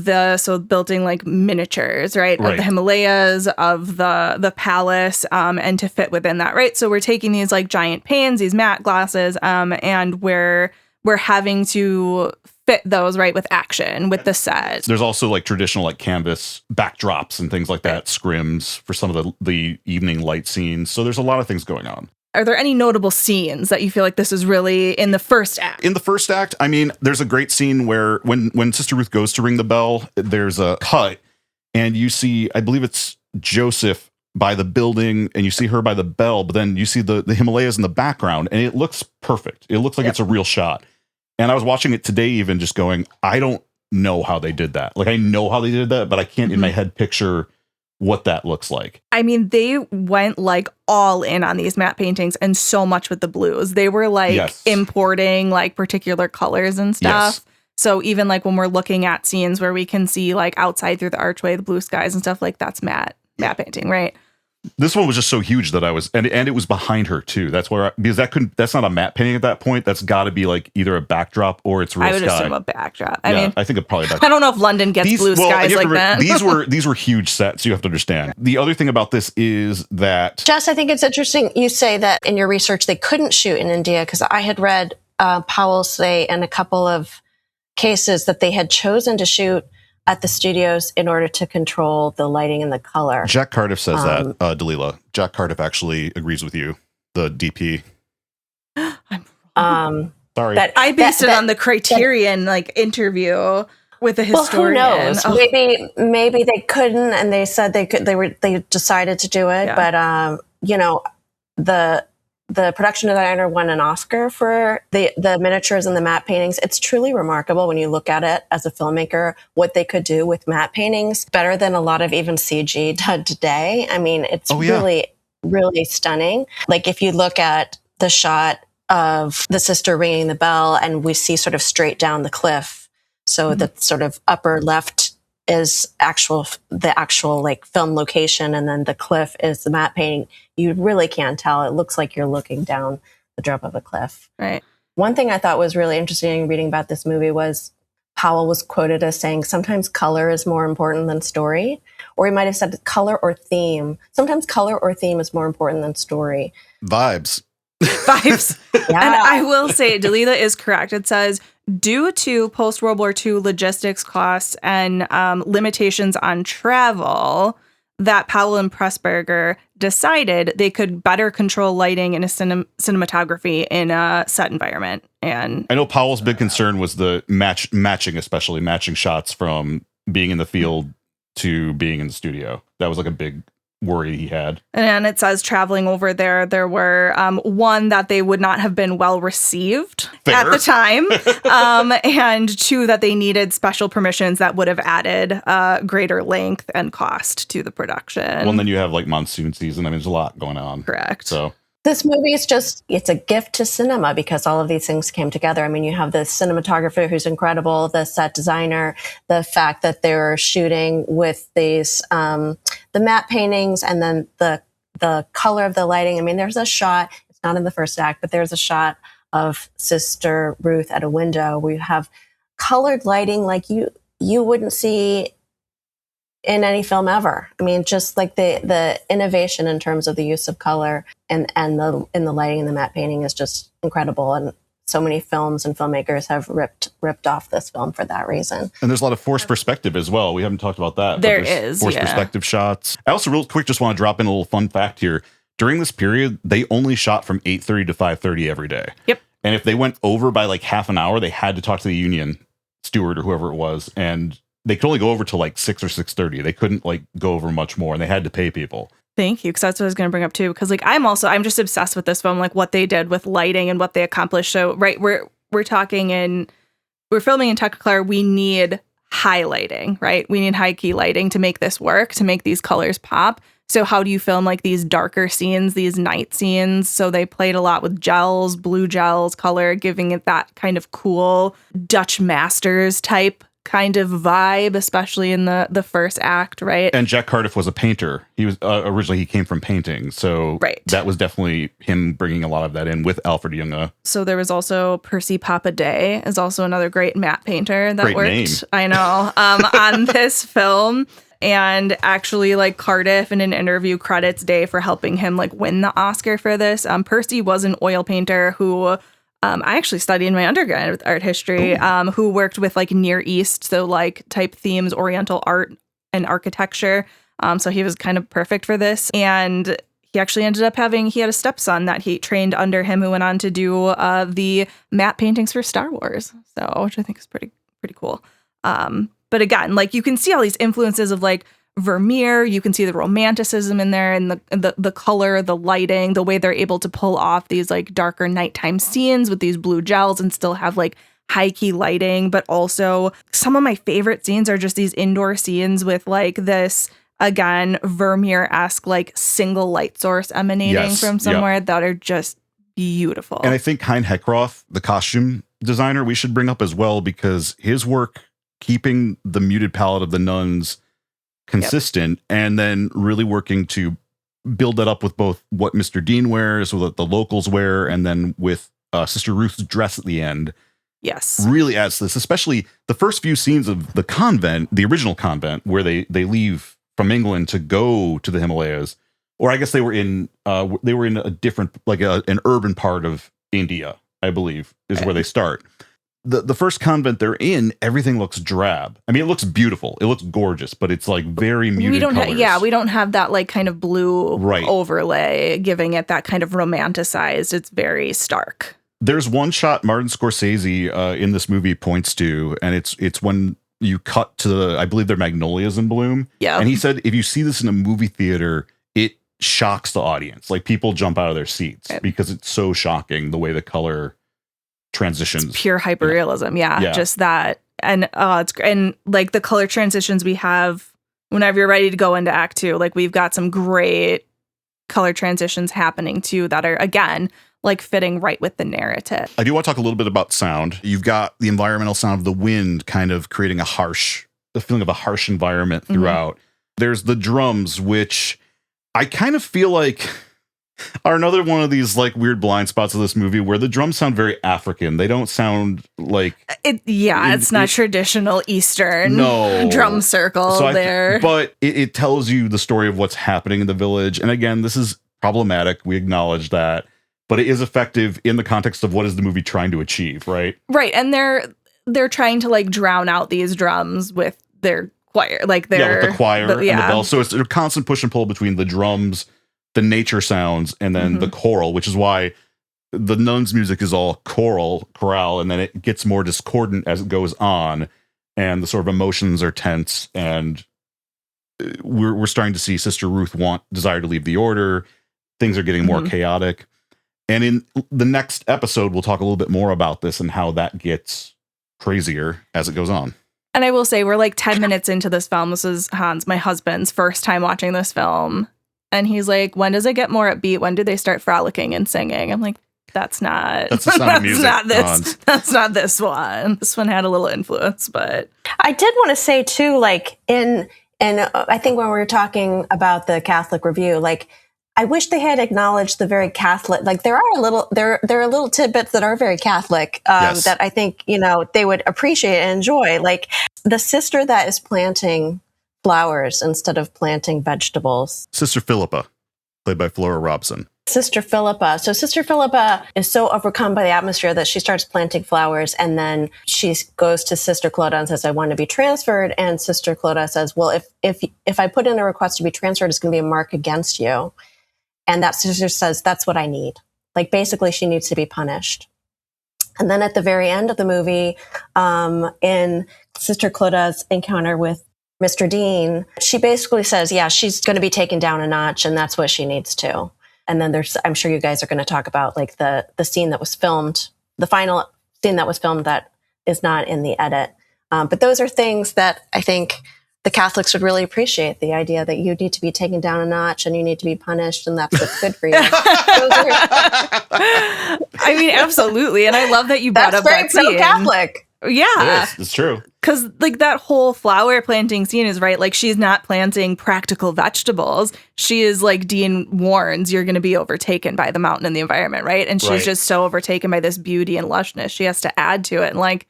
building like miniatures, right? Of the Himalayas, of the palace, and to fit within that, right? So we're taking these like giant panes, these matte glasses, and we're having to fit those right with action, with the set. There's also like traditional like canvas backdrops and things like that, scrims for some of the evening light scenes. So there's a lot of things going on. Are there any notable scenes that you feel like this is really in the first act? In the first act, I mean, there's a great scene where when Sister Ruth goes to ring the bell, there's a cut and you see, I believe it's Joseph by the building and you see her by the bell, but then you see the Himalayas in the background and it looks perfect. It looks like it's a real shot. And I was watching it today even just going, I don't know how they did that. Like I know how they did that, but I can't in my head picture what that looks like. I mean, they went like all in on these matte paintings and so much with the blues. They were like importing like particular colors and stuff. So even like when we're looking at scenes where we can see like outside through the archway, the blue skies and stuff, like that's matte painting, right? This one was just so huge that I was, and it was behind her too. That's where, because that's not a matte painting at that point. That's got to be like either a backdrop or it's real sky. I would assume a backdrop. I mean, I think it probably. I don't know if London gets blue skies like that. These were huge sets. You have to understand. The other thing about this is that Jess, I think it's interesting you say that in your research they couldn't shoot in India because I had read Powell say in a couple of cases that they had chosen to shoot at the studios in order to control the lighting and the color. Jack Cardiff says that, Dalila. Jack Cardiff actually agrees with you, the DP. Sorry. I based it on the Criterion like interview with a historian. Well, who knows? Maybe they couldn't, and they said they could. They decided to do it, but you know, the production designer won an Oscar for the miniatures and the matte paintings. It's truly remarkable when you look at it as a filmmaker, what they could do with matte paintings, better than a lot of even CG done today. I mean, it's really, really stunning. Like if you look at the shot of the sister ringing the bell and we see sort of straight down the cliff. So the sort of upper left is the actual like film location, and then the cliff is the matte painting. You really can't tell. It looks like you're looking down the drop of a cliff. Right. One thing I thought was really interesting reading about this movie was Powell was quoted as saying, sometimes color is more important than story. Or he might have said color or theme. Sometimes color or theme is more important than story. Vibes. And I will say, Dalila is correct. It says, due to post-World War II logistics costs and limitations on travel, that Powell and Pressburger decided they could better control lighting and cinematography in a set environment. And I know Powell's big concern was the matching shots from being in the field to being in the studio. That was like a big worry he had. And it says traveling over there were one, that they would not have been well received at the time, and two, that they needed special permissions that would have added greater length and cost to the production. Well, and then you have like monsoon season. I mean, there's a lot going on. Correct. So this movie is it's a gift to cinema because all of these things came together. I mean, you have the cinematographer who's incredible, the set designer, the fact that they were shooting with these, the matte paintings, and then the color of the lighting. I mean, there's a shot, it's not in the first act, but there's a shot of Sister Ruth at a window where you have colored lighting like you wouldn't see in any film ever. I mean, just like the innovation in terms of the use of color and in the lighting and the matte painting is just incredible. And so many films and filmmakers have ripped off this film for that reason. And there's a lot of forced perspective as well. We haven't talked about that. There is forced perspective shots. I also real quick just want to drop in a little fun fact here. During this period, they only shot from 8:30 to 5:30 every day. Yep. And if they went over by like half an hour, they had to talk to the union steward or whoever it was, and they could only go over to like 6 or 6:30. They couldn't like go over much more, and they had to pay people. Thank you, because that's what I was going to bring up too. Because like I'm just obsessed with this film, like what they did with lighting and what they accomplished. So right, we're filming in Technicolor. We need high lighting, right? We need high key lighting to make this work, to make these colors pop. So how do you film like these darker scenes, these night scenes? So they played a lot with gels, blue gels, color, giving it that kind of cool Dutch masters type kind of vibe, especially in the first act, right? And Jack Cardiff was a painter. He was originally, he came from painting. So that was definitely him bringing a lot of that in with Alfred Junge. So there was also Percy Papaday is also another great matte painter that worked. Name. I know, on this film. And actually, like, Cardiff in an interview credits Day for helping him like win the Oscar for this. Percy was an oil painter who I actually studied in my undergrad with art history, who worked with like Near East, so like type themes, Oriental art and architecture. So he was kind of perfect for this. And he actually ended up he had a stepson that he trained under him who went on to do the matte paintings for Star Wars. So, which I think is pretty cool. But again, like, you can see all these influences of like Vermeer. You can see the romanticism in there, and the color, the lighting, the way they're able to pull off these like darker nighttime scenes with these blue gels and still have like high key lighting. But also some of my favorite scenes are just these indoor scenes with like this, again, Vermeer-esque like single light source emanating from somewhere that are just beautiful. And I think Hein Heckroth, the costume designer, we should bring up as well, because his work keeping the muted palette of the nuns consistent and then really working to build that up with both what Mr. Dean wears, what the locals wear, and then with Sister Ruth's dress at the end. Yes. Really adds to this, especially the first few scenes of the convent, the original convent, where they leave from England to go to the Himalayas. Or I guess they were in a different, like an urban part of India, I believe, is where they start. The first convent they're in, everything looks drab. I mean, it looks beautiful. It looks gorgeous, but it's like very muted colors. We don't have that like kind of blue overlay giving it that kind of romanticized. It's very stark. There's one shot Martin Scorsese in this movie points to, and it's when you cut to I believe they're magnolias in bloom. Yeah. And he said, if you see this in a movie theater, it shocks the audience. Like, people jump out of their seats because it's so shocking the way the color transitions. It's pure hyperrealism. Yeah. Just that. And it's great. And like the color transitions we have whenever you're ready to go into act 2, like we've got some great color transitions happening too that are, again, like fitting right with the narrative. I do want to talk a little bit about sound. You've got the environmental sound of the wind kind of creating the feeling of a harsh environment throughout. Mm-hmm. There's the drums, which I kind of feel like are another one of these like weird blind spots of this movie where the drums sound very African. They don't sound like it's not traditional Eastern drum circle there. But it tells you the story of what's happening in the village. And again, this is problematic. We acknowledge that. But it is effective in the context of what is the movie trying to achieve, right? Right. And they're trying to like drown out these drums with their choir. Like with the choir and the bell. So it's a constant push and pull between the drums, the nature sounds, and then the choral, which is why the nuns' music is all chorale, and then it gets more discordant as it goes on, and the sort of emotions are tense, and we're starting to see Sister Ruth desire to leave the order. Things are getting more chaotic. And in the next episode, we'll talk a little bit more about this and how that gets crazier as it goes on. And I will say, we're like 10 minutes into this film. This is Hans, my husband's first time watching this film. And he's like, when does it get more upbeat? When do they start frolicking and singing? I'm like, that's not the sound of music. That's not this one. This one had a little influence, but I did want to say too, like and I think when we were talking about the Catholic Review, like I wish they had acknowledged the very Catholic, like there are little tidbits that are very Catholic that I think, they would appreciate and enjoy. Like the sister that is planting flowers instead of planting vegetables. Sister Philippa, played by Flora Robson. Sister Philippa. So Sister Philippa is so overcome by the atmosphere that she starts planting flowers, and then she goes to Sister Clodagh and says, I want to be transferred. And Sister Clodagh says, well, if I put in a request to be transferred, it's going to be a mark against you. And that sister says, that's what I need. Like, basically, she needs to be punished. And then at the very end of the movie, in Sister Clodagh's encounter with Mr. Dean, she basically says, yeah, she's going to be taken down a notch, and that's what she needs to. And then I'm sure you guys are going to talk about like the scene that was filmed, the final scene that was filmed that is not in the edit. But those are things that I think the Catholics would really appreciate, the idea that you need to be taken down a notch and you need to be punished, and that's what's good for you. I mean, absolutely. And I love that you brought up that scene. Catholic. Yeah. It is. It's true. Because, like, that whole flower planting scene is right. Like, she's not planting practical vegetables. She is, like, Dean warns, you're going to be overtaken by the mountain and the environment, right? And she's just so overtaken by this beauty and lushness. She has to add to it. And, like,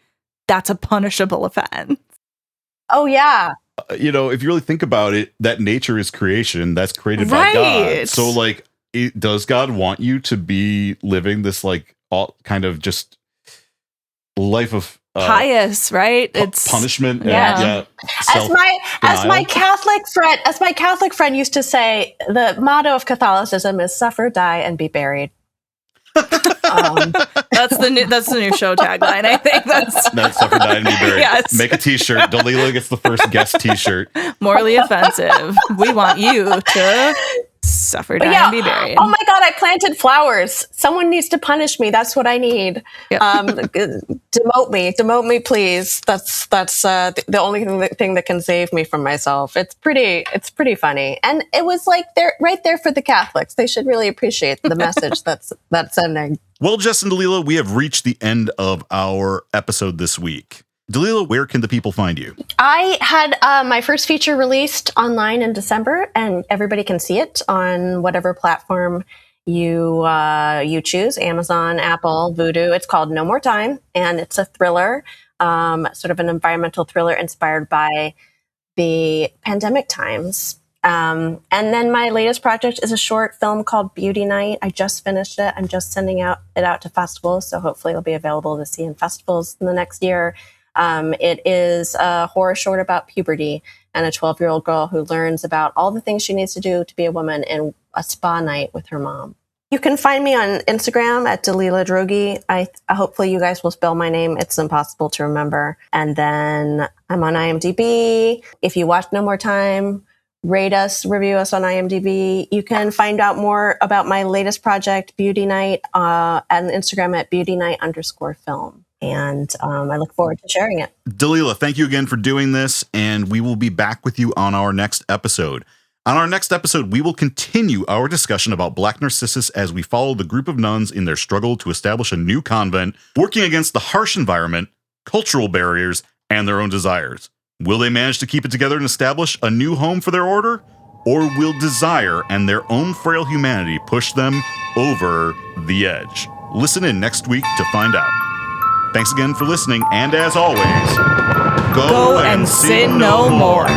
that's a punishable offense. Oh, yeah. If you really think about it, that nature is creation. That's created by God. So, like, does God want you to be living this, like, all kind of just life of pious, right? It's punishment. Yeah. As my Catholic friend used to say, the motto of Catholicism is suffer, die, and be buried. That's the new show tagline. I think that's suffer, die, and be buried. Yes. Make a T-shirt. Dalila gets the first guest T-shirt. Morally offensive. We want you to suffer, die, and be buried. Oh my God, I planted flowers. Someone needs to punish me. That's what I need. Yep. Demote me, please. That's the only thing that can save me from myself. It's pretty funny, and it was like they're right there for the Catholics. They should really appreciate the message that's sending. Well, Jess and Dalila, we have reached the end of our episode this week. Dalila, where can the people find you? I had my first feature released online in December, and everybody can see it on whatever platform you choose, Amazon, Apple, Vudu. It's called No More Time, and it's a thriller, sort of an environmental thriller inspired by the pandemic times. And then my latest project is a short film called Beauty Night. I just finished it. I'm just sending it out to festivals, so hopefully it'll be available to see in festivals in the next year. It is a horror short about puberty and a 12-year-old girl who learns about all the things she needs to do to be a woman in a spa night with her mom. You can find me on Instagram at Dalila Droege. Hopefully you guys will spell my name. It's impossible to remember. And then I'm on IMDb. If you watch No More Time, rate us, review us on IMDb. You can find out more about my latest project, Beauty Night, on Instagram at beautynight_film. And I look forward to sharing it. Dalila, thank you again for doing this, and we will be back with you on our next episode. On our next episode, we will continue our discussion about Black Narcissus as we follow the group of nuns in their struggle to establish a new convent, working against the harsh environment, cultural barriers, and their own desires. Will they manage to keep it together and establish a new home for their order? Or will desire and their own frail humanity push them over the edge? Listen in next week to find out. Thanks again for listening, and as always, go and sin no more.